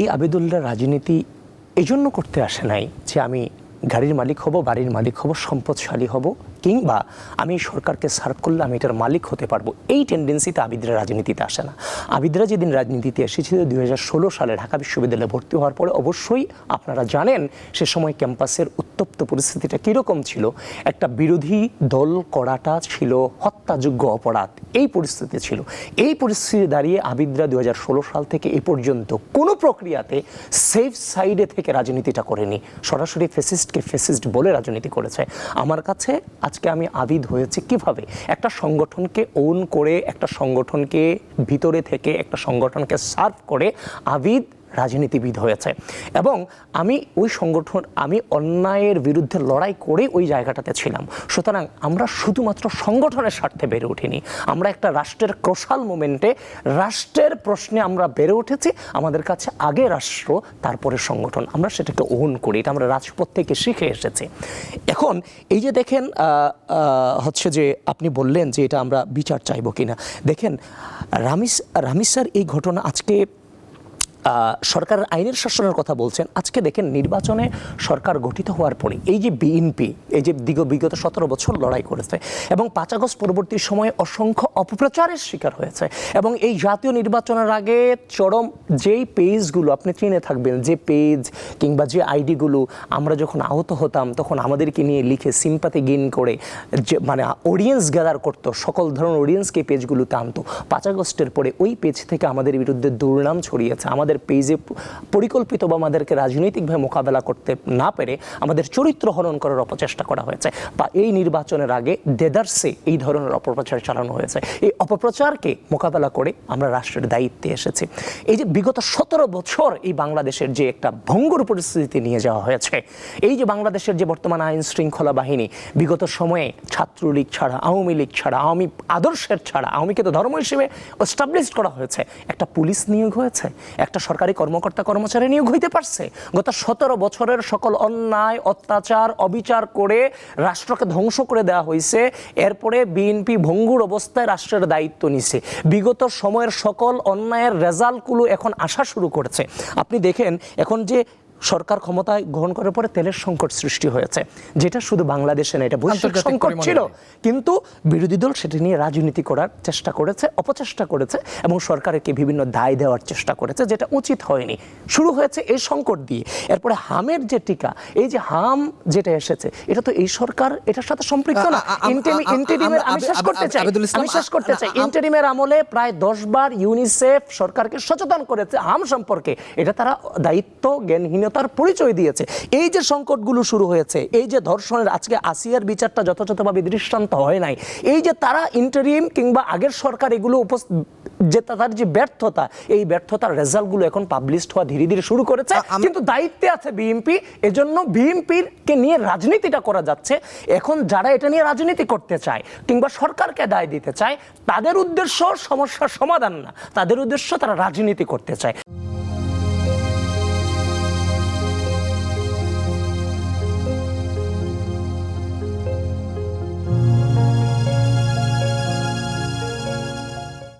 এই আবেদুল্লাহ রাজনীতি এজন্য করতে আসে নাই যে আমি গাড়ির মালিক হব, বাড়ির মালিক হব, সম্পদশালী হব, কিংবা আমি সরকারকে সার্ভ করলে আমি এটার মালিক হতে পারবো। এই টেন্ডেন্সিতে আবিদরা রাজনীতিতে আসে না। আবিদরা যেদিন রাজনীতিতে এসেছিল 2016 সালে ঢাকা বিশ্ববিদ্যালয়ে ভর্তি হওয়ার পরে, অবশ্যই আপনারা জানেন সে সময় ক্যাম্পাসের উত্তপ্ত পরিস্থিতিটা কীরকম ছিল। একটা বিরোধী দল করাটা ছিল হত্যাযোগ্য অপরাধ, এই পরিস্থিতি ছিল। এই পরিস্থিতি দাঁড়িয়ে আবিদরা 2016 সাল থেকে এ পর্যন্ত কোনো প্রক্রিয়াতে সেফ সাইডে থেকে রাজনীতিটা করেনি, সরাসরি ফেসিস্টকে ফেসিস্ট বলে রাজনীতি করেছে। আমার কাছে আজকে আমি আবিদ হয়েছি কিভাবে, একটা সংগঠনকে ওন করে, একটা সংগঠনকে ভিতরে থেকে একটা সংগঠনকে সার্ভ করে আবিদ রাজনীতিবিদ হয়েছে। এবং আমি ওই সংগঠন, আমি অন্যায়ের বিরুদ্ধে লড়াই করে ওই জায়গাটাতে ছিলাম। সুতরাং আমরা শুধুমাত্র সংগঠনের স্বার্থে বেড়ে উঠিনি, আমরা একটা রাষ্ট্রের ক্রোশাল মোমেন্টে, রাষ্ট্রের প্রশ্নে আমরা বেড়ে উঠেছি। আমাদের কাছে আগে রাষ্ট্র, তারপরে সংগঠন, আমরা সেটাকে ওন করি, এটা আমরা রাজপথ থেকে শিখে এসেছি। এখন এই যে দেখেন হচ্ছে যে আপনি বললেন যে এটা আমরা বিচার চাইবো কিনা, দেখেন রামিস স্যার এই ঘটনা আজকে সরকারের আইনের শাসনের কথা বলছেন। আজকে দেখেন নির্বাচনে সরকার গঠিত হওয়ার পরে এই যে বিএনপি এই যে বিগত 17 বছর লড়াই করেছে এবং 5 আগস্ট পরবর্তী সময়ে অসংখ্য অপপ্রচারের শিকার হয়েছে। এবং এই জাতীয় নির্বাচনের আগে চরম যেই পেজগুলো আপনি চিনে থাকবেন, যে পেজ কিংবা যে আইডিগুলো আমরা যখন আহত হতাম তখন আমাদেরকে নিয়ে লিখে সিম্পাথি গেইন করে যে মানে অডিয়েন্স গ্যাদার করতো, সকল ধরনের অডিয়েন্সকে পেজগুলোতে আনতো। 5 আগস্টের পরে ওই পেজ থেকে আমাদের বিরুদ্ধে দুর্নাম ছড়িয়েছে। আমাদের পেজে পরিকল্পিত বা আমাদেরকে রাজনৈতিকভাবে মোকাবেলা করতে না পেরে আমাদের চরিত্র হনন করার অপচেষ্টা করা হয়েছে, বা এই নির্বাচনের আগে দেদারসে এই ধরনের অপপ্রচার চালানো হয়েছে। এই অপপ্রচারকে মোকাবেলা করে আমরা রাষ্ট্রের দায়িত্বে এসেছি। এই যে বিগত 17 বছর এই বাংলাদেশের যে একটা ভঙ্গুর পরিস্থিতি নিয়ে যাওয়া হয়েছে, এই যে বাংলাদেশের যে বর্তমান আইন শৃঙ্খলা বাহিনী বিগত সময়ে ছাত্রলীগ ছাড়া, আওয়ামী লীগ ছাড়া, আওয়ামী আদর্শের ছাড়া, আওয়ামীকে তো ধর্ম হিসেবে এস্টাবলিশ করা হয়েছে, একটা পুলিশ নিয়োগ হয়েছে, একটা সরকারি কর্মকর্তা কর্মচারী নিয়োগ হইতে পারছে। গত 17 বছরের সকল অন্যায় অত্যাচার অবিচার করে রাষ্ট্রকে ধ্বংস করে দেওয়া হয়েছে। এরপরে বিএনপি ভঙ্গুর অবস্থায় রাষ্ট্রের দায়িত্ব নিছে। বিগত সময়ের সকল অন্যায়ের রেজাল্টগুলো এখন আসা শুরু করেছে। আপনি দেখেন এখন যে সরকার ক্ষমতায় গ্রহণ করার পরে তেলের সংকট সৃষ্টি হয়েছে, যেটা শুধু বাংলাদেশে না, এটা বৈশ্বিক সংকট ছিল। কিন্তু বিরোধী দল সেটা নিয়ে রাজনীতি করার চেষ্টা করেছে, অপচেষ্টা করেছে এবং সরকারকে বিভিন্ন দায় দেওয়ার চেষ্টা করেছে, যেটা উচিত হয়নি। শুরু হয়েছে এই সংকট দিয়ে। এরপরে হামের যে টিকা, এই যে হাম যেটা এসেছে, এটা তো এই সরকার এটার সাথে সম্পৃক্ত না। ইন্টারিমের আমি শেষ করতে চাই ইন্টারিমের আমলে প্রায় 10 বার ইউনিসেফ সরকারকে সচেতন করেছে হাম সম্পর্কে, এটা তারা দায়িত্ব জ্ঞানহীন তার পরিচয় দিয়েছে। এই যে সংকটগুলো শুরু হয়েছে, এই যে ধর্ষণের আজকে আসিয়ার বিচারটা যথাযথভাবে দৃষ্টান্ত হয় নাই, এই যে তারা ইন্টারিম কিংবা আগের সরকার এগুলো যে তার যে ব্যর্থতা, এই ব্যর্থতার রেজাল্টগুলো এখন পাবলিশড হওয়া ধীরে ধীরে শুরু করেছে। কিন্তু দায়িত্বে আছে বিএনপি, এজন্য বিএনপিকে নিয়ে রাজনীতিটা করা যাচ্ছে। এখন যারা এটা নিয়ে রাজনীতি করতে চায় কিংবা সরকারকে দায় দিতে চায়, তাদের উদ্দেশ্য সমস্যার সমাধান না, তাদের উদ্দেশ্য তারা রাজনীতি করতে চায়।